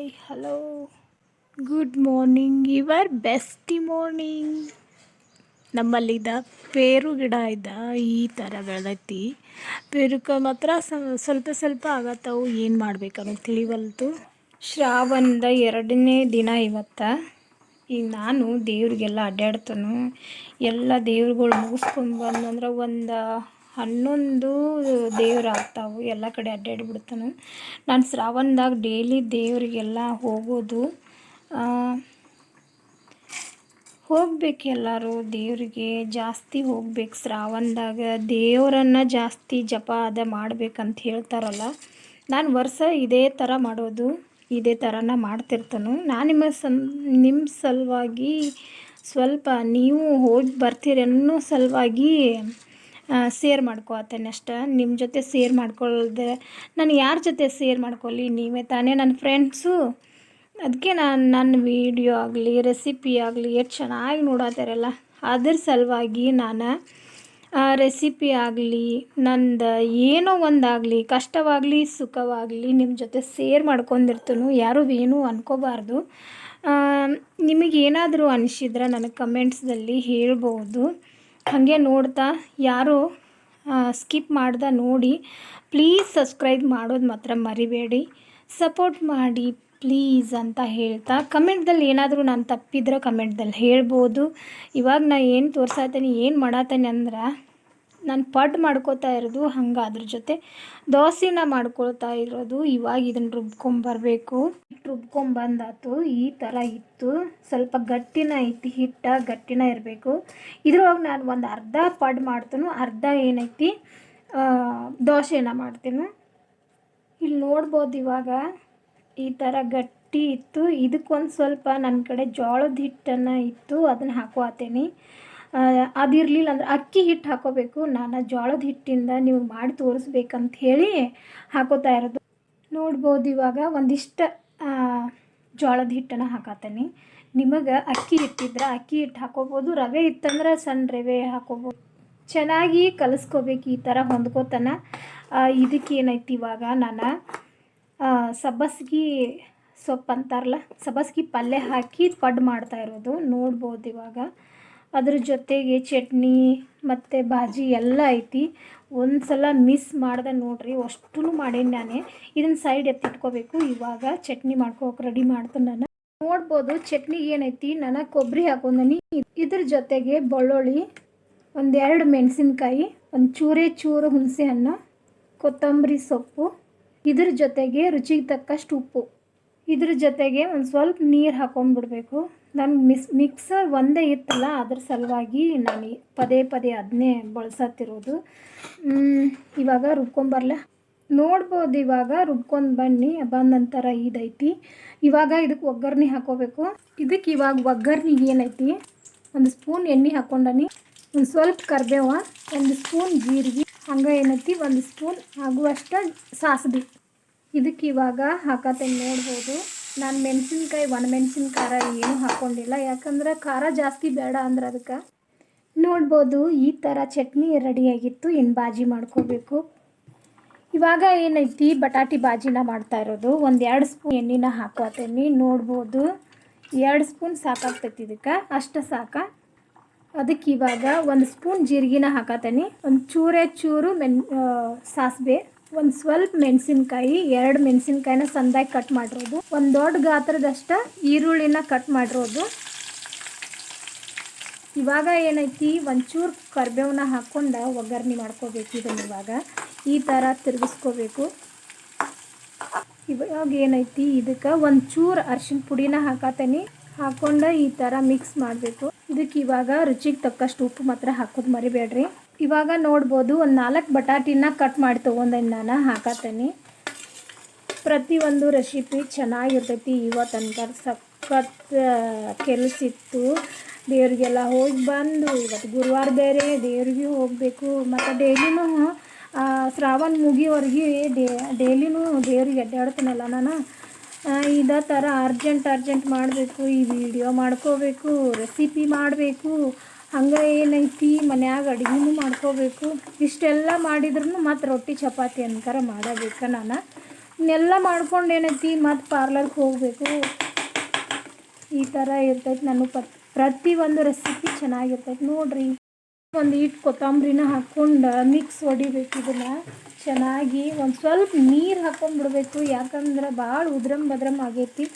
Hi hello good morning your bestie morning. ನಮ್ಮಲ್ಲಿದ್ದ ಪೇರು ಗಿಡ ಇದ್ದ ಈ ಥರ ಬೆಳೆದೈತಿ. ಪೇರುಕ ಮಾತ್ರ ಸ್ವಲ್ಪ ಸ್ವಲ್ಪ ಆಗತ್ತವು. ಏನು ಮಾಡ್ಬೇಕನ್ನೋ ತಿಳಿವಲ್ತು. ಶ್ರಾವಣದ 2ನೇ ದಿನ ಇವತ್ತು. ಈಗ ನಾನು ದೇವ್ರಿಗೆಲ್ಲ ಅಡ್ಡಾಡ್ತಾನು. ಎಲ್ಲ ದೇವ್ರುಗಳು ಮುಗಿಸ್ಕೊಂಡು ಬಂದಂದ್ರೆ ಒಂದು 11 ದೇವ್ರು ಆಗ್ತಾವೆ. ಎಲ್ಲ ಕಡೆ ಅಡ್ಡಾಡಿಬಿಡ್ತಾನು. ನಾನು ಶ್ರಾವಣದಾಗ ಡೈಲಿ ದೇವರಿಗೆಲ್ಲ ಹೋಗೋದು. ಹೋಗ್ಬೇಕು, ಎಲ್ಲರೂ ದೇವರಿಗೆ ಜಾಸ್ತಿ ಹೋಗ್ಬೇಕು. ಶ್ರಾವಣದಾಗ ದೇವರನ್ನು ಜಾಸ್ತಿ ಜಪ ಮಾಡ್ಬೇಕಂತ ಹೇಳ್ತಾರಲ್ಲ. ನಾನು ವರ್ಷ ಇದೇ ಥರ ಮಾಡೋದು, ಇದೇ ಥರನ ಮಾಡ್ತಿರ್ತಾನು. ನಾನು ನಿಮ್ಮ ಸಲುವಾಗಿ ಸ್ವಲ್ಪ ನೀವು ಹೋಗಿ ಬರ್ತೀರಿ ಅನ್ನೋ ಸಲುವಾಗಿ ಶೇರ್ ಮಾಡ್ಕೊತೇನೆ ಅಷ್ಟೆ. ನಿಮ್ಮ ಜೊತೆ ಶೇರ್ ಮಾಡ್ಕೊಳ್ದೆ ನಾನು ಯಾರ ಜೊತೆ ಶೇರ್ ಮಾಡ್ಕೊಳ್ಳಿ? ನೀವೇ ತಾನೇ ನನ್ನ ಫ್ರೆಂಡ್ಸು. ಅದಕ್ಕೆ ನನ್ನ ವೀಡಿಯೋ ಆಗಲಿ ರೆಸಿಪಿ ಆಗಲಿ ಎಷ್ಟು ಚೆನ್ನಾಗಿ ನೋಡತ್ತಾರಲ್ಲ, ಅದ್ರ ಸಲುವಾಗಿ ನಾನು ರೆಸಿಪಿ ಆಗಲಿ ನಂದು ಏನೋ ಒಂದಾಗಲಿ, ಕಷ್ಟವಾಗಲಿ ಸುಖವಾಗಲಿ ನಿಮ್ಮ ಜೊತೆ ಶೇರ್ ಮಾಡ್ಕೊಂಡಿರ್ತೀನಿ. ಯಾರೂ ಏನೂ ಅನ್ಕೋಬಾರ್ದು. ನಿಮಗೇನಾದರೂ ಅನಿಸಿದ್ರೆ ನನಗೆ ಕಮೆಂಟ್ಸ್ದಲ್ಲಿ ಹೇಳ್ಬೋದು. ಹಾಗೆ ನೋಡ್ತಾ ಯಾರು ಸ್ಕಿಪ್ ಮಾಡ್ದೆ ನೋಡಿ. ಪ್ಲೀಸ್ ಸಬ್ಸ್ಕ್ರೈಬ್ ಮಾಡೋದು ಮಾತ್ರ ಮರಿಬೇಡಿ. ಸಪೋರ್ಟ್ ಮಾಡಿ ಪ್ಲೀಸ್ ಅಂತ ಹೇಳ್ತಾ, ಕಮೆಂಟ್ದಲ್ಲಿ ಏನಾದರೂ ನಾನು ತಪ್ಪಿದ್ರೆ ಕಮೆಂಟ್ದಲ್ಲಿ ಹೇಳ್ಬೋದು. ಇವಾಗ ನಾನು ಏನು ತೋರ್ಸತ್ತೀನಿ, ಏನು ಮಾಡತ್ತೀನಿ ಅಂದ್ರೆ, ನಾನು ಪಡ್ ಮಾಡ್ಕೋತಾ ಇರೋದು. ಹಂಗೆ ಅದ್ರ ಜೊತೆ ದೋಸೆನ ಮಾಡ್ಕೊಳ್ತಾ ಇರೋದು. ಇವಾಗ ಇದನ್ನು ರುಬ್ಕೊಂಬರ್ಬೇಕು. ರುಬ್ಕೊಂಬಂದಾತು. ಈ ಥರ ಇತ್ತು. ಸ್ವಲ್ಪ ಗಟ್ಟಿನ ಐತಿ, ಹಿಟ್ಟು ಗಟ್ಟಿನ ಇರಬೇಕು. ಇದ್ರೊಳಗೆ ನಾನು ಒಂದು ಅರ್ಧ ಪಡ್ ಮಾಡ್ತೀನಿ, ಅರ್ಧ ಏನೈತಿ ದೋಸೆನ ಮಾಡ್ತೀನಿ. ಇಲ್ಲಿ ನೋಡ್ಬೋದು. ಇವಾಗ ಈ ಥರ ಗಟ್ಟಿ ಇತ್ತು. ಇದಕ್ಕೊಂದು ಸ್ವಲ್ಪ ನನ್ನ ಕಡೆ ಜೋಳದ ಹಿಟ್ಟನ್ನು ಇತ್ತು, ಅದನ್ನು ಹಾಕೋತೀನಿ. ಅದಿರಲಿಲ್ಲ ಅಂದ್ರೆ ಅಕ್ಕಿ ಹಿಟ್ಟು ಹಾಕೋಬೇಕು. ನಾನು ಜೋಳದ ಹಿಟ್ಟಿಂದ ನೀವು ಮಾಡಿ ತೋರಿಸ್ಬೇಕಂತ ಹೇಳಿ ಹಾಕೋತಾ ಇರೋದು. ನೋಡ್ಬೋದು. ಇವಾಗ ಒಂದಿಷ್ಟು ಜೋಳದ ಹಿಟ್ಟನ್ನು ಹಾಕತ್ತೀನಿ. ನಿಮಗೆ ಅಕ್ಕಿ ಹಿಟ್ಟಿದ್ರೆ ಅಕ್ಕಿ ಹಿಟ್ಟು ಹಾಕೋಬೋದು, ರವೆ ಇತ್ತಂದ್ರೆ ಸಣ್ಣ ರವೆ ಹಾಕೋಬೋದು. ಚೆನ್ನಾಗಿ ಕಲಿಸ್ಕೋಬೇಕು. ಈ ಥರ ಹೊಂದ್ಕೋತಾನೆ. ಇದಕ್ಕೇನೈತಿ, ಇವಾಗ ನಾನು ಸಬ್ಬಸ್ಗೆ ಸೊಪ್ಪು ಅಂತಾರಲ್ಲ, ಸಬ್ಬಸ್ಗೆ ಪಲ್ಯ ಹಾಕಿ ಪಡ್ ಮಾಡ್ತಾ ಇರೋದು. ನೋಡ್ಬೋದು. ಇವಾಗ ಅದ್ರ ಜೊತೆಗೆ ಚಟ್ನಿ ಮತ್ತು ಭಾಜಿ ಎಲ್ಲ ಐತಿ. ಒಂದು ಸಲ ಮಿಸ್ ಮಾಡ್ದೆ ನೋಡ್ರಿ, ಅಷ್ಟೂ ಮಾಡೀನಿ ನಾನೇ. ಇದನ್ನು ಸೈಡ್ ಎತ್ತಿಟ್ಕೋಬೇಕು. ಇವಾಗ ಚಟ್ನಿ ಮಾಡ್ಕೋಕೆ ರೆಡಿ ಮಾಡ್ತೀನಿ ನಾನು. ನೋಡ್ಬೋದು. ಚಟ್ನಿಗೆ ಏನೈತಿ, ನಾನು ಕೊಬ್ಬರಿ ಹಾಕೊಂಡೀನಿ. ಇದ್ರ ಜೊತೆಗೆ ಬೆಳ್ಳುಳ್ಳಿ, 1-2 ಮೆಣಸಿನ್ಕಾಯಿ, ಒಂದು ಚೂರು ಹುಣಸೆ ಹಣ್ಣು, ಕೊತ್ತಂಬರಿ ಸೊಪ್ಪು, ಇದ್ರ ಜೊತೆಗೆ ರುಚಿಗೆ ತಕ್ಕಷ್ಟು ಉಪ್ಪು, ಇದ್ರ ಜೊತೆಗೆ ಒಂದು ಸ್ವಲ್ಪ ನೀರು ಹಾಕೊಂಡ್ಬಿಡ್ಬೇಕು. ನಾನು ಮಿಕ್ಸರ್ ಒಂದೇ ಇತ್ತಲ್ಲ, ಅದ್ರ ಸಲುವಾಗಿ ನಾನು ಪದೇ ಅದನ್ನೇ ಬಳಸತ್ತಿರೋದು. ಇವಾಗ ರುಬ್ಕೊಂಬರಲ್ಲ. ನೋಡ್ಬೋದು. ಇವಾಗ ರುಬ್ಕೊಂಡು ಬಂದ ನಂತರ ಇದೈತಿ. ಇವಾಗ ಇದಕ್ಕೆ ಒಗ್ಗರಣೆ ಹಾಕೋಬೇಕು. ಇದಕ್ಕೆ ಇವಾಗ ಒಗ್ಗರಣೆಗೆ ಏನೈತಿ, 1 ಸ್ಪೂನ್ ಎಣ್ಣೆ ಹಾಕ್ಕೊಂಡನಿ, ಒಂದು ಸ್ವಲ್ಪ ಕರಿಬೇವು, 1 ಸ್ಪೂನ್ ಜೀರಿಗೆ, ಹಂಗೆ ಏನೈತಿ 1 ಸ್ಪೂನ್ ಆಗುವಷ್ಟು ಸಾಸಿವೆ. ಇದಕ್ಕೆ ಇವಾಗ ಹಾಕತ್ತೇನೆ. ನೋಡ್ಬೋದು. ನಾನು ಮೆಣಸಿನ್ಕಾಯಿ ಖಾರ ಏನೂ ಹಾಕ್ಕೊಂಡಿಲ್ಲ, ಯಾಕಂದ್ರೆ ಖಾರ ಜಾಸ್ತಿ ಬೇಡ ಅಂದ್ರೆ ಅದಕ್ಕೆ. ನೋಡ್ಬೋದು. ಈ ಥರ ಚಟ್ನಿ ರೆಡಿಯಾಗಿತ್ತು. ಇನ್ನು ಬಾಜಿ ಮಾಡ್ಕೋಬೇಕು. ಇವಾಗ ಏನೈತಿ, ಬಟಾಟಿ ಬಾಜಿನ ಮಾಡ್ತಾ ಇರೋದು. 1-2 ಸ್ಪೂನ್ ಎಣ್ಣೆನ ಹಾಕೋತೀನಿ. ನೋಡ್ಬೋದು. 2 ಸ್ಪೂನ್ ಸಾಕಾಗ್ತೈತಿ ಇದಕ್ಕೆ, ಅಷ್ಟು ಸಾಕು. ಅದಕ್ಕೆ ಇವಾಗ 1 ಸ್ಪೂನ್ ಜೀರಿಗೆನ ಹಾಕತ್ತೀನಿ, ಒಂದು ಚೂರು ಸಾಸಿವೆ, ಒಂದು ಸ್ವಲ್ಪ ಮೆಣಸಿನ್ಕಾಯಿ, 2 ಮೆಣಸಿನ್ಕಾಯಿನ ಸಣ್ಣದಾಗಿ ಕಟ್ ಮಾಡಿರೋದು, ಒಂದು ದೊಡ್ಡ ಗಾತ್ರದಷ್ಟು ಈರುಳ್ಳಿನ ಕಟ್ ಮಾಡಿರೋದು. ಇವಾಗ ಏನೈತಿ, ಒಂಚೂರು ಕರಿಬೇವನ್ನ ಹಾಕ್ಕೊಂಡು ಒಗ್ಗರಣೆ ಮಾಡ್ಕೋಬೇಕು. ಇದನ್ನು ಇವಾಗ ಈ ಥರ ತಿರುಗಿಸ್ಕೋಬೇಕು. ಇವಾಗ ಏನೈತಿ, ಇದಕ್ಕೆ ಒಂಚೂರು ಅರಿಶಿನ ಪುಡಿನ ಹಾಕತ್ತೀನಿ. ಹಾಕ್ಕೊಂಡು ಈ ಥರ ಮಿಕ್ಸ್ ಮಾಡಬೇಕು. ಇದಕ್ಕೆ ಇವಾಗ ರುಚಿಗೆ ತಕ್ಕಷ್ಟು ಉಪ್ಪು ಮಾತ್ರ ಹಾಕೋದು ಮರಿಬೇಡ್ರಿ. ಇವಾಗ ನೋಡ್ಬೋದು. ಒಂದು 4 ಬಟಾಟಿನ ಕಟ್ ಮಾಡಿ ತೊಗೊಂಡೇನಿ ನಾನು, ಹಾಕತ್ತೀನಿ. ಪ್ರತಿಯೊಂದು ರೆಸಿಪಿ ಚೆನ್ನಾಗಿರ್ತೈತಿ. ಇವತ್ತು ಸಖತ್ ಕೆಲಸಿತ್ತು. ದೇವ್ರಿಗೆಲ್ಲ ಹೋಗಿ ಬಂದು, ಇವತ್ತು ಗುರುವಾರ ಬೇರೆ, ದೇವ್ರಿಗೆ ಹೋಗಬೇಕು. ಮತ್ತು ಡೈಲಿನೂ ಶ್ರಾವಣ ಮುಗಿಯೋವರೆಗೆ ಡೈಲಿನೂ ದೇವ್ರಿಗೆ ಅಡ್ಡಾಡ್ತೀನಲ್ಲ ನಾನು. ಇದೇ ಥರ ಅರ್ಜೆಂಟ್ ಮಾಡಬೇಕು. ಈ ವಿಡಿಯೋ ಮಾಡ್ಕೋಬೇಕು, ರೆಸಿಪಿ ಮಾಡಬೇಕು, ಹಂಗೆ ಏನೈತಿ ಮನ್ಯಾಗ ಅಡುಗೆನೂ ಮಾಡ್ಕೋಬೇಕು. ಇಷ್ಟೆಲ್ಲ ಮಾಡಿದ್ರೂ ಮತ್ತು ರೊಟ್ಟಿ ಚಪಾತಿ ಅನ್ಕರ ಮಾಡಬೇಕು ನಾನು. ಇನ್ನೆಲ್ಲ ಮಾಡ್ಕೊಂಡು ಏನೈತಿ ಮತ್ತು ಪಾರ್ಲರ್ಗೆ ಹೋಗಬೇಕು. ಈ ಥರ ಇರ್ತೈತೆ. ನಾನು ಪ್ರತಿಯೊಂದು ರೆಸಿಪಿ ಚೆನ್ನಾಗಿರ್ತೈತೆ ನೋಡಿರಿ. ಒಂದು ಇಟ್ಟು ಕೊತ್ತಂಬರಿನ ಹಾಕ್ಕೊಂಡು ಮಿಕ್ಸ್ ಹೊಡಿಬೇಕು. ಇದನ್ನು ಚೆನ್ನಾಗಿ ಒಂದು ಸ್ವಲ್ಪ ನೀರು ಹಾಕ್ಕೊಂಡ್ಬಿಡ್ಬೇಕು, ಯಾಕಂದ್ರೆ ಭಾಳ ಉದ್ರಮ್ ಬದ್ರಮ್ ಆಗೈತಿ.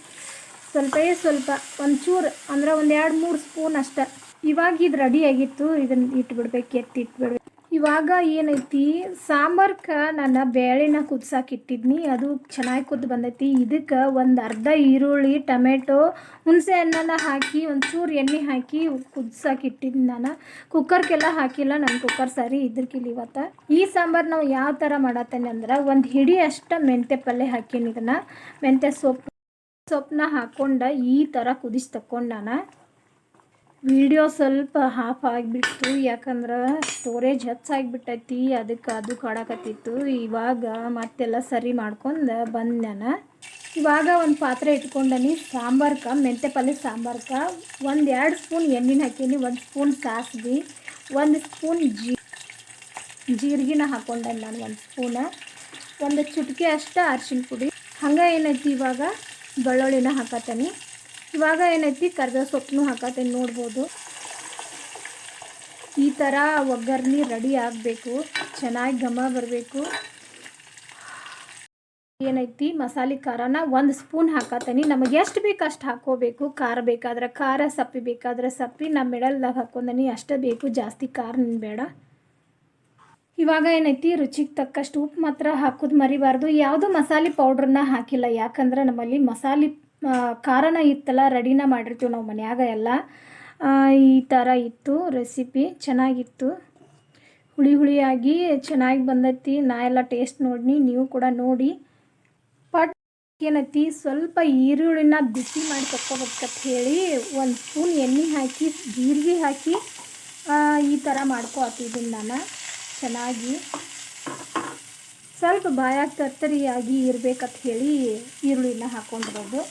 ಸ್ವಲ್ಪ ಒಂಚೂರು ಅಂದ್ರೆ ಒಂದು 2-3 ಸ್ಪೂನ್ ಅಷ್ಟೆ. ಇವಾಗ ಇದು ರೆಡಿ ಆಗಿತ್ತು, ಇದನ್ನು ಇಟ್ಬಿಡ್ಬೇಕು, ಇಟ್ಬಿಡ್ಬೇಕು. ಇವಾಗ ಏನೈತಿ, ಸಾಂಬಾರ್ಗೆ ನಾನು ಬೇಳೆನ ಕುದಿಸಾಕಿಟ್ಟಿದ್ನಿ, ಅದು ಚೆನ್ನಾಗಿ ಕುದ್ದು ಬಂದೈತಿ. ಇದಕ್ಕೆ ಒಂದು ಅರ್ಧ ಈರುಳ್ಳಿ, ಟೊಮೆಟೊ, ಹುಣಸೆ ಹಣ್ಣನ್ನು ಹಾಕಿ ಒಂಚೂರು ಎಣ್ಣೆ ಹಾಕಿ ಕುದಿಸಾಕಿಟ್ಟಿದ್ನಿ. ನಾನು ಕುಕ್ಕರ್ಗೆಲ್ಲ ಹಾಕಿಲ್ಲ, ನನ್ನ ಕುಕ್ಕರ್ ಸರಿ ಇದ್ರಕ್ಕಿಲ್ಲ ಇವತ್ತು. ಈ ಸಾಂಬಾರು ನಾವು ಯಾವ ಥರ ಮಾಡತ್ತೇನೆ ಅಂದ್ರೆ, ಒಂದು ಹಿಡಿ ಅಷ್ಟು ಮೆಂತ್ಯ ಪಲ್ಯ ಹಾಕೀನಿ. ಇದನ್ನು ಮೆಂತ್ಯ ಸೊಪ್ಪನ್ನ ಹಾಕ್ಕೊಂಡು ಈ ಥರ ಕುದಿಸಿ ತಕ್ಕೊಂಡು ನಾನು ವಿಡಿಯೋ ಸ್ವಲ್ಪ ಹಾಫ್ ಆಗಿಬಿಡ್ತು, ಯಾಕಂದ್ರೆ ಸ್ಟೋರೇಜ್ ಹೆಚ್ಚಾಗಿಬಿಟ್ಟೈತಿ, ಅದಕ್ಕೆ ಅದು ಕಾಡಕತ್ತಿತ್ತು. ಇವಾಗ ಮತ್ತೆಲ್ಲ ಸರಿ ಮಾಡ್ಕೊಂಡು ಬಂದು ನಾನು ಇವಾಗ ಒಂದು ಪಾತ್ರೆ ಇಟ್ಕೊಂಡನಿ. ಸಾಂಬಾರ್ಗೆ ಮೆಂತ್ಯ ಪಲ್ಯ ಸಾಂಬಾರ್ಗೆ 1-2 ಸ್ಪೂನ್ ಎಣ್ಣೆನ ಹಾಕೀನಿ, 1 ಸ್ಪೂನ್ ಸಾಸಿವೆ, 1 ಸ್ಪೂನ್ ಜೀರಿಗೆನ ಹಾಕ್ಕೊಂಡೆ ನಾನು, 1 ಸ್ಪೂನ, ಒಂದು ಚುಟ್ಕಿ ಅಷ್ಟು ಅರಿಶಿನ ಪುಡಿ. ಹಂಗೆ ಏನೈತಿ ಇವಾಗ ಬೆಳ್ಳುಳ್ಳಿನ ಹಾಕತ್ತೀನಿ. ಇವಾಗ ಏನೈತಿ ಕರ್ಬೇವು ಸೊಪ್ಪನ್ನು ಹಾಕತ್ತೀನಿ. ನೋಡ್ಬೋದು ಈ ಥರ ಒಗ್ಗರಣೆ ರೆಡಿ ಆಗಬೇಕು, ಚೆನ್ನಾಗಿ ಘಮ ಬರಬೇಕು. ಏನೈತಿ ಮಸಾಲೆ ಖಾರನ 1 ಸ್ಪೂನ್ ಹಾಕತ್ತೀನಿ. ನಮಗೆ ಎಷ್ಟು ಬೇಕು ಅಷ್ಟು ಹಾಕ್ಕೋಬೇಕು. ಖಾರ ಬೇಕಾದ್ರೆ ಖಾರ, ಸಪ್ಪಿ ಬೇಕಾದ್ರೆ ಸಪ್ಪಿ. ನಮ್ಮ ಮಿಡಲ್ದಾಗ ಹಾಕ್ಕೊಂಡನಿ, ಅಷ್ಟೇ ಬೇಕು, ಜಾಸ್ತಿ ಖಾರ ಬೇಡ. ಇವಾಗ ಏನೈತಿ ರುಚಿಗೆ ತಕ್ಕಷ್ಟು ಉಪ್ಪು ಮಾತ್ರ ಹಾಕೋದು ಮರಿಬಾರ್ದು. ಯಾವುದೂ ಮಸಾಲೆ ಪೌಡ್ರನ್ನ ಹಾಕಿಲ್ಲ, ಯಾಕಂದ್ರೆ ನಮ್ಮಲ್ಲಿ ಮಸಾಲೆ ಖಾರನ ಇತ್ತಲ್ಲ, ರೆಡಿನ ಮಾಡಿರ್ತೀವಿ ನಾವು ಮನ್ಯಾಗ ಎಲ್ಲ. ಈ ಥರ ಇತ್ತು ರೆಸಿಪಿ, ಚೆನ್ನಾಗಿತ್ತು, ಹುಳಿಯಾಗಿ ಚೆನ್ನಾಗಿ ಬಂದೈತಿ. ನಾ ಎಲ್ಲ ಟೇಸ್ಟ್ ನೋಡಿನಿ, ನೀವು ಕೂಡ ನೋಡಿ. ಏನೈತಿ ಸ್ವಲ್ಪ ಈರುಳ್ಳಿನ ಬಿಸಿ ಮಾಡಿ ತಕ್ಕೋಬೇಕಂತ ಹೇಳಿ 1 ಸ್ಪೂನ್ ಎಣ್ಣೆ ಹಾಕಿ ಜೀರಿಗೆ ಹಾಕಿ ಈ ಥರ ಮಾಡ್ಕೊತಿದ್ದೀನಿ ನಾನು. ಚೆನ್ನಾಗಿ ಸ್ವಲ್ಪ ಬಾಯಾಗಿ ತರ್ತರಿಯಾಗಿ ಇರಬೇಕಂತ ಹೇಳಿ ಈರುಳ್ಳಿನ ಹಾಕ್ಕೊಂಡಿರೋದು.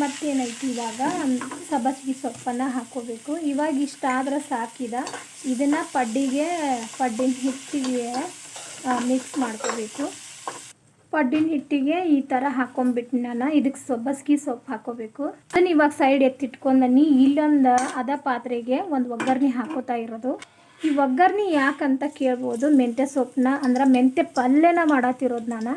ಮತ್ತೇನೈತಿ ಇವಾಗ ಸಬ್ಬಸಿಗೆ ಸೊಪ್ಪನ್ನು ಹಾಕ್ಕೋಬೇಕು. ಇವಾಗ ಇಷ್ಟ ಆದ್ರೆ ಸಾಕಿದ. ಇದನ್ನು ಪಡ್ಡಿನ ಹಿಟ್ಟಿಗೆ ಮಿಕ್ಸ್ ಮಾಡ್ಕೋಬೇಕು. ಪಡ್ಡಿನ ಹಿಟ್ಟಿಗೆ ಈ ಥರ ಹಾಕ್ಕೊಂಬಿಟ್ಟು ನಾನು ಇದಕ್ಕೆ ಸಬ್ಬಸಿಗೆ ಸೊಪ್ಪು ಹಾಕ್ಕೋಬೇಕು. ಅದನ್ನು ಇವಾಗ ಸೈಡ್ ಎತ್ತಿಟ್ಕೊಂಡನಿ. ಇಲ್ಲೊಂದು ಪಾತ್ರೆಗೆ ಒಂದು ಒಗ್ಗರಣೆ ಹಾಕೋತಾ ಇರೋದು. ಈ ಒಗ್ಗರಣೆ ಯಾಕಂತ ಕೇಳ್ಬೋದು. ಮೆಂತ್ಯ ಸೊಪ್ಪನ್ನ ಅಂದ್ರೆ ಮೆಂತ್ಯ ಪಲ್ಯನ ಮಾಡತ್ತಿರೋದು ನಾನು.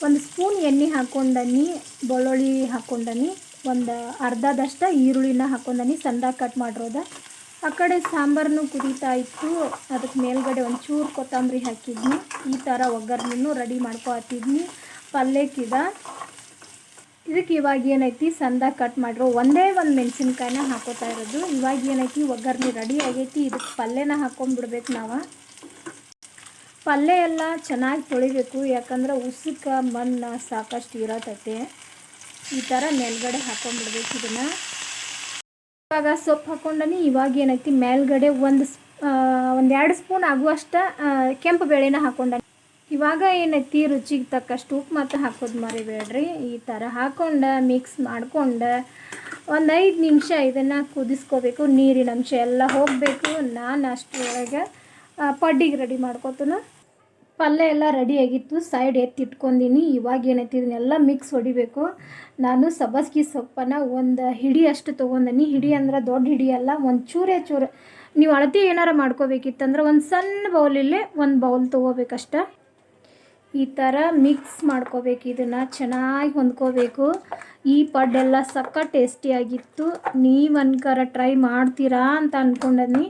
1 ಸ್ಪೂನ್ ಎಣ್ಣೆ ಹಾಕ್ಕೊಂಡನಿ, ಬೆಳ್ಳುಳ್ಳಿ ಹಾಕ್ಕೊಂಡನಿ, ಒಂದು ಅರ್ಧದಷ್ಟು ಈರುಳ್ಳಿನ ಹಾಕ್ಕೊಂಡನಿ ಸಣ್ಣದಾಗಿ ಕಟ್ ಮಾಡಿರೋದು. ಆ ಕಡೆ ಸಾಂಬಾರನ್ನು ಕುದೀತಾ ಇತ್ತು, ಅದಕ್ಕೆ ಮೇಲ್ಗಡೆ ಒಂಚೂರು ಕೊತ್ತಂಬರಿ ಹಾಕಿದ್ನಿ. ಈ ಥರ ಒಗ್ಗರಣೆನೂ ರೆಡಿ ಮಾಡ್ಕೊತಿದ್ನಿ ಪಲ್ಯಕ್ಕಿದ. ಇದಕ್ಕೆ ಇವಾಗ ಏನೈತಿ ಸಣ್ಣದಾಗಿ ಕಟ್ ಮಾಡಿರೋ ಒಂದೇ ಒಂದು ಮೆಣಸಿನ್ಕಾಯಿನ ಹಾಕೋತಾ ಇರೋದು. ಇವಾಗ ಏನೈತಿ ಒಗ್ಗರಣೆ ರೆಡಿ ಆಗೈತಿ. ಇದಕ್ಕೆ ಪಲ್ಯನ ಹಾಕ್ಕೊಂಡ್ಬಿಡ್ಬೇಕು ನಾವು. ಪಲ್ಯ ಎಲ್ಲ ಚೆನ್ನಾಗಿ ತೊಳಿಬೇಕು, ಯಾಕಂದ್ರೆ ಉಸುಕ ಮಣ್ಣು ಸಾಕಷ್ಟು ಇರತೈತೆ. ಈ ಥರ ಮೇಲ್ಗಡೆ ಹಾಕ್ಕೊಂಡ್ಬಿಡ್ಬೇಕು ಇದನ್ನು. ಇವಾಗ ಸೊಪ್ಪು ಹಾಕ್ಕೊಂಡನಿ. ಇವಾಗ ಏನೈತಿ ಮೇಲ್ಗಡೆ 1-2 ಸ್ಪೂನ್ ಆಗುವಷ್ಟು ಕೆಂಪು ಬೇಳೆನ ಹಾಕ್ಕೊಂಡನಿ. ಇವಾಗ ಏನೈತಿ ರುಚಿಗೆ ತಕ್ಕಷ್ಟು ಉಪ್ಪು ಮಾತ್ರ ಹಾಕೋದು ಮರಿಬೇಡ್ರಿ. ಈ ಥರ ಹಾಕ್ಕೊಂಡು ಮಿಕ್ಸ್ ಮಾಡ್ಕೊಂಡು ಒಂದು 5 ನಿಮಿಷ ಇದನ್ನು ಕುದಿಸ್ಕೋಬೇಕು. ನೀರಿನ ಅಂಶ ಎಲ್ಲ ಹೋಗಬೇಕು. ನಾನು ಅಷ್ಟರೊಳಗೆ ಪಡ್ಡಿಗೆ ರೆಡಿ ಮಾಡ್ಕೊತನು. ಪಲ್ಯ ಎಲ್ಲ ರೆಡಿಯಾಗಿತ್ತು, ಸೈಡ್ ಎತ್ತಿಟ್ಕೊಂಡೀನಿ. ಇವಾಗ ಏನೈತಿ ಇದನ್ನೆಲ್ಲ ಮಿಕ್ಸ್ ಹೊಡಿಬೇಕು. ನಾನು ಸಬ್ಬಸಿಗೆ ಸೊಪ್ಪನ್ನು ಒಂದು ಹಿಡಿ ಅಷ್ಟು ತೊಗೊಂಡೀನಿ. ಹಿಡಿ ಅಂದ್ರೆ ದೊಡ್ಡ ಹಿಡಿ ಅಲ್ಲ, ಒಂದು ಚೂರು. ನೀವು ಅಳತೆ ಏನಾರು ಮಾಡ್ಕೋಬೇಕಿತ್ತಂದ್ರೆ ಒಂದು ಸಣ್ಣ ಬೌಲಲ್ಲೇ 1 ಬೌಲ್ ತೊಗೋಬೇಕಷ್ಟ. ಈ ಥರ ಮಿಕ್ಸ್ ಮಾಡ್ಕೋಬೇಕು. ಇದನ್ನು ಚೆನ್ನಾಗಿ ಹೊಂದ್ಕೋಬೇಕು. ಈ ಪಡ್ಡೆಲ್ಲ ಸಕ್ಕ ಟೇಸ್ಟಿಯಾಗಿತ್ತು. ನೀವು ಅನ್ಕರ ಟ್ರೈ ಮಾಡ್ತೀರಾ ಅಂತ ಅಂದ್ಕೊಂಡನಿ.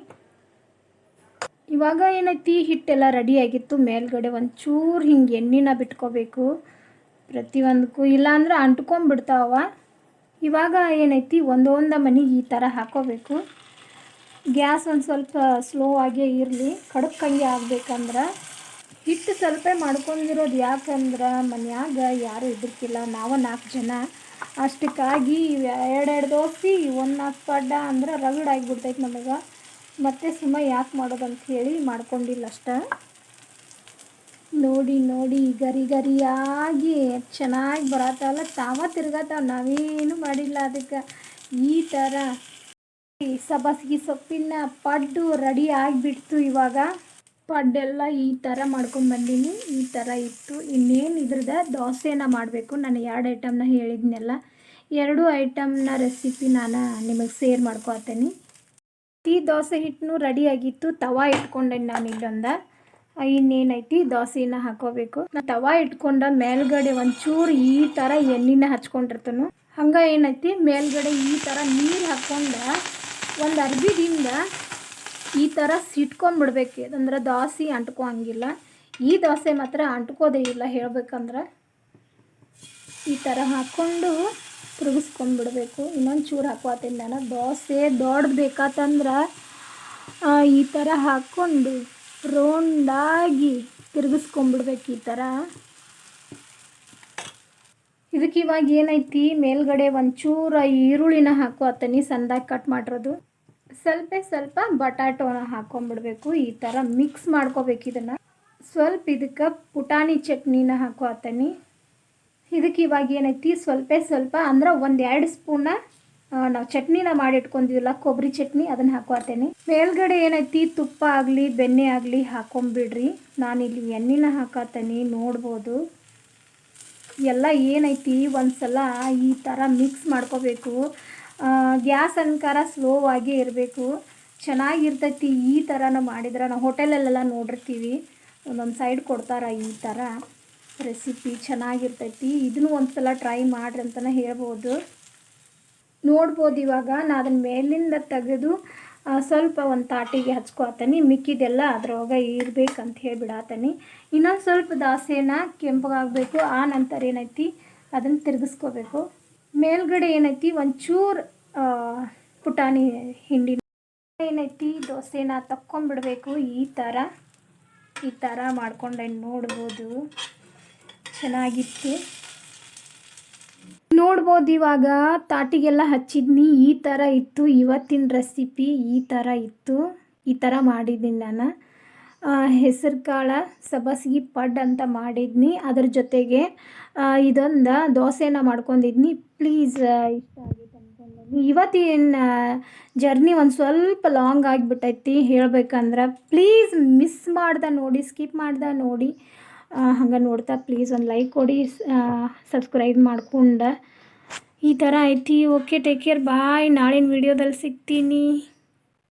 ಇವಾಗ ಏನೈತಿ ಹಿಟ್ಟೆಲ್ಲ ರೆಡಿಯಾಗಿತ್ತು. ಮೇಲ್ಗಡೆ ಒಂಚೂರು ಹಿಂಗೆ ಎಣ್ಣೆನ ಬಿಟ್ಕೋಬೇಕು ಪ್ರತಿಯೊಂದಕ್ಕೂ, ಇಲ್ಲಾಂದ್ರೆ ಅಂಟ್ಕೊಂಡ್ಬಿಡ್ತಾವ. ಇವಾಗ ಏನೈತಿ ಒಂದೊಂದು ಮನೆಗೆ ಈ ಥರ ಹಾಕೋಬೇಕು. ಗ್ಯಾಸ್ ಒಂದು ಸ್ವಲ್ಪ ಸ್ಲೋ ಆಗೇ ಇರಲಿ, ಕಡಕ್ಕಂಗೆ ಆಗಬೇಕಂದ್ರೆ. ಹಿಟ್ಟು ಸ್ವಲ್ಪ ಮಾಡ್ಕೊಂಡಿರೋದು, ಯಾಕಂದ್ರೆ ಮನ್ಯಾಗ ಯಾರೂ ಇದ್ರಕ್ಕಿಲ್ಲ, ನಾವು 4 ಜನ. ಅಷ್ಟಕ್ಕಾಗಿ 2 ದೋಸೆ 1-4 ಪಡ್ಡ ಅಂದ್ರೆ ರಗಡ್ ಆಗಿಬಿಡ್ತೈತೆ ನಮಗೆ. ಮತ್ತು ಯಾಕೆ ಮಾಡೋದಂತ ಹೇಳಿ ಮಾಡ್ಕೊಂಡಿಲ್ಲ ಅಷ್ಟ. ನೋಡಿ ಗರಿಯಾಗಿ ಚೆನ್ನಾಗಿ ಬರತ್ತಲ್ಲ, ತಿರ್ಗತ್ತಾವ. ನಾವೇನು ಮಾಡಿಲ್ಲ ಅದಕ್ಕೆ. ಈ ಥರ ಸಬ್ಬಸಿಗೆ ಸೊಪ್ಪಿನ ಪಡ್ಡು ರೆಡಿ ಆಗಿಬಿಡ್ತು. ಇವಾಗ ಪಡ್ಡೆಲ್ಲ ಈ ಥರ ಮಾಡ್ಕೊಂಡ್ಬಂದೀನಿ. ಈ ಥರ ಇತ್ತು. ಇನ್ನೇನು ಇದ್ರದ್ದು ದೋಸೆನ ಮಾಡಬೇಕು. ನಾನು 2 ಐಟಮ್ನ ಹೇಳಿದ್ನೆಲ್ಲ, 2 ಐಟಮ್ನ ರೆಸಿಪಿ ನಾನು ನಿಮಗೆ ಶೇರ್ ಮಾಡ್ಕೊತೀನಿ. ಈ ದೋಸೆ ಹಿಟ್ಟು ರೆಡಿಯಾಗಿತ್ತು. ತವಾ ಇಟ್ಕೊಂಡೆ ನಾನು ಇಲ್ಲೊಂದು. ಇನ್ನೇನೈತಿ ದೋಸೆನ ಹಾಕೋಬೇಕು. ನಾನು ತವಾ ಇಟ್ಕೊಂಡ ಮೇಲ್ಗಡೆ ಒಂಚೂರು ಈ ಥರ ಎಣ್ಣೆನ ಹಚ್ಕೊಂಡಿರ್ತನು. ಹಂಗೆ ಏನೈತಿ ಮೇಲ್ಗಡೆ ಈ ಥರ ನೀರು ಹಾಕ್ಕೊಂಡು ಒಂದು ಅರ್ಬಿದಿಂದ ಈ ಥರ ಸಿಟ್ಕೊಂಡ್ಬಿಡ್ಬೇಕು. ಅಂದ್ರೆ ದೋಸೆ ಅಂಟ್ಕೋ ಹಂಗಿಲ್ಲ. ಈ ದೋಸೆ ಮಾತ್ರ ಅಂಟ್ಕೋದೇ ಇಲ್ಲ ಹೇಳ್ಬೇಕಂದ್ರೆ. ಈ ಥರ ಹಾಕ್ಕೊಂಡು ತಿರುಗಿಸ್ಕೊಂಡ್ಬಿಡ್ಬೇಕು. ಇನ್ನೊಂದು ಚೂರು ಹಾಕೋತೀನಿ ನಾನು. ದೋಸೆ ದೊಡ್ಡದು ಬೇಕಾತಂದ್ರೆ ಈ ಥರ ಹಾಕ್ಕೊಂಡು ರೌಂಡಾಗಿ ತಿರುಗಿಸ್ಕೊಂಡ್ಬಿಡ್ಬೇಕು ಈ ಥರ. ಇದಕ್ಕೆ ಇವಾಗ ಏನೈತಿ ಮೇಲ್ಗಡೆ ಒಂಚೂರು ಈರುಳ್ಳಿನ ಹಾಕೋತೀನಿ ಸಣ್ಣದಾಗಿ ಕಟ್ ಮಾಡಿರೋದು. ಸ್ವಲ್ಪ ಬಟಾಟೋನ ಹಾಕೊಂಡ್ಬಿಡ್ಬೇಕು. ಈ ಥರ ಮಿಕ್ಸ್ ಮಾಡ್ಕೋಬೇಕು ಇದನ್ನು. ಸ್ವಲ್ಪ ಇದಕ್ಕೆ ಪುಟಾಣಿ ಚಟ್ನಿನ ಹಾಕೋತೀನಿ. ಇದಕ್ಕೆ ಇವಾಗ ಏನೈತಿ ಸ್ವಲ್ಪ ಅಂದ್ರೆ 1-2 ಸ್ಪೂನ ನಾವು ಚಟ್ನಿನ ಮಾಡಿಟ್ಕೊಂಡಿದ್ವಲ್ಲ ಕೊಬ್ಬರಿ ಚಟ್ನಿ, ಅದನ್ನು ಹಾಕೋತೀನಿ. ಮೇಲ್ಗಡೆ ಏನೈತಿ ತುಪ್ಪ ಆಗಲಿ ಬೆಣ್ಣೆ ಆಗಲಿ ಹಾಕೊಂಬಿಡ್ರಿ. ನಾನಿಲ್ಲಿ ಎಣ್ಣೆನ ಹಾಕೋತೀನಿ. ನೋಡ್ಬೋದು ಎಲ್ಲ ಏನೈತಿ ಒಂದು ಸಲ ಈ ಥರ ಮಿಕ್ಸ್ ಮಾಡ್ಕೋಬೇಕು. ಗ್ಯಾಸ್ ಅನ್ಕಾರ ಸ್ಲೋ ಆಗಿ ಇರಬೇಕು. ಚೆನ್ನಾಗಿರ್ತೈತಿ. ಈ ಥರನ ಮಾಡಿದ್ರೆ ನಾವು ಹೋಟೆಲಲ್ಲೆಲ್ಲ ನೋಡಿರ್ತೀವಿ, ಒಂದೊಂದು ಸೈಡ್ ಕೊಡ್ತಾರೆ ಈ ಥರ ರೆಸಿಪಿ. ಚೆನ್ನಾಗಿರ್ತೈತಿ. ಇದನ್ನು ಒಂದು ಸಲ ಟ್ರೈ ಮಾಡ್ರಿ ಅಂತಲೇ ಹೇಳ್ಬೋದು. ನೋಡ್ಬೋದು ಇವಾಗ ನಾನು ಅದನ್ನ ಮೇಲಿಂದ ತೆಗೆದು ಸ್ವಲ್ಪ ಒಂದು ತಾಟಿಗೆ ಹಚ್ಕೋತೀನಿ. ಮಿಕ್ಕಿದೆಲ್ಲ ಅದ್ರೊಳಗೆ ಇರಬೇಕಂತ ಹೇಳಿಬಿಡಾತೀನಿ. ಇನ್ನೊಂದು ಸ್ವಲ್ಪ ದೋಸೆನ ಕೆಂಪಗಾಗಬೇಕು. ಆ ನಂತರ ಏನೈತಿ ಅದನ್ನು ತಿರುಗಿಸ್ಕೋಬೇಕು. ಮೇಲ್ಗಡೆ ಏನೈತಿ ಒಂಚೂರು ಪುಟಾಣಿ ಹಿಂಡಿನ ಏನೈತಿ ದೋಸೆನ ತಕ್ಕೊಂಬಿಡಬೇಕು. ಈ ಥರ ಮಾಡ್ಕೊಂಡೆ ನೋಡ್ಬೋದು. ಚೆನ್ನಾಗಿತ್ತು. ನೋಡ್ಬೋದು ಇವಾಗ ತಾಟಿಗೆಲ್ಲ ಹಚ್ಚಿದ್ನಿ. ಈ ಥರ ಇತ್ತು ಇವತ್ತಿನ ರೆಸಿಪಿ. ಈ ಥರ ಇತ್ತು. ಈ ಥರ ಮಾಡಿದ್ದೀನಿ ನಾನು. ಹೆಸರು ಕಾಳು ಸಬ್ಬಸಿಗೆ ಪಡ್ಡು ಅಂತ ಮಾಡಿದ್ನಿ. ಅದ್ರ ಜೊತೆಗೆ ಇದೊಂದು ದೋಸೆನ ಮಾಡ್ಕೊಂಡಿದ್ನಿ. ಪ್ಲೀಸ್ ಇಷ್ಟ ಆಗೈತೆ ಅಂದ್ಕೊಂಡ್ನಿ. ಇವತ್ತಿನ ಜರ್ನಿ ಒಂದು ಸ್ವಲ್ಪ ಲಾಂಗ್ ಆಗಿಬಿಟ್ಟೈತಿ ಹೇಳ್ಬೇಕಂದ್ರೆ. ಪ್ಲೀಸ್ ಮಿಸ್ ಮಾಡ್ದೆ ನೋಡಿ, ಸ್ಕಿಪ್ ಮಾಡ್ದೆ ನೋಡಿ. ಹಂಗೆ ನೋಡ್ತಾ ಪ್ಲೀಸ್ ಒಂದು ಲೈಕ್ ಕೊಡಿ, ಸಬ್ಸ್ಕ್ರೈಬ್ ಮಾಡ್ಕೊಂಡು. ಈ ಥರ ಐತಿ. ಓಕೆ, ಟೇಕ್ ಕೇರ್, ಬಾಯ್. ನಾಳಿನ ವಿಡಿಯೋದಲ್ಲಿ ಸಿಗ್ತೀನಿ.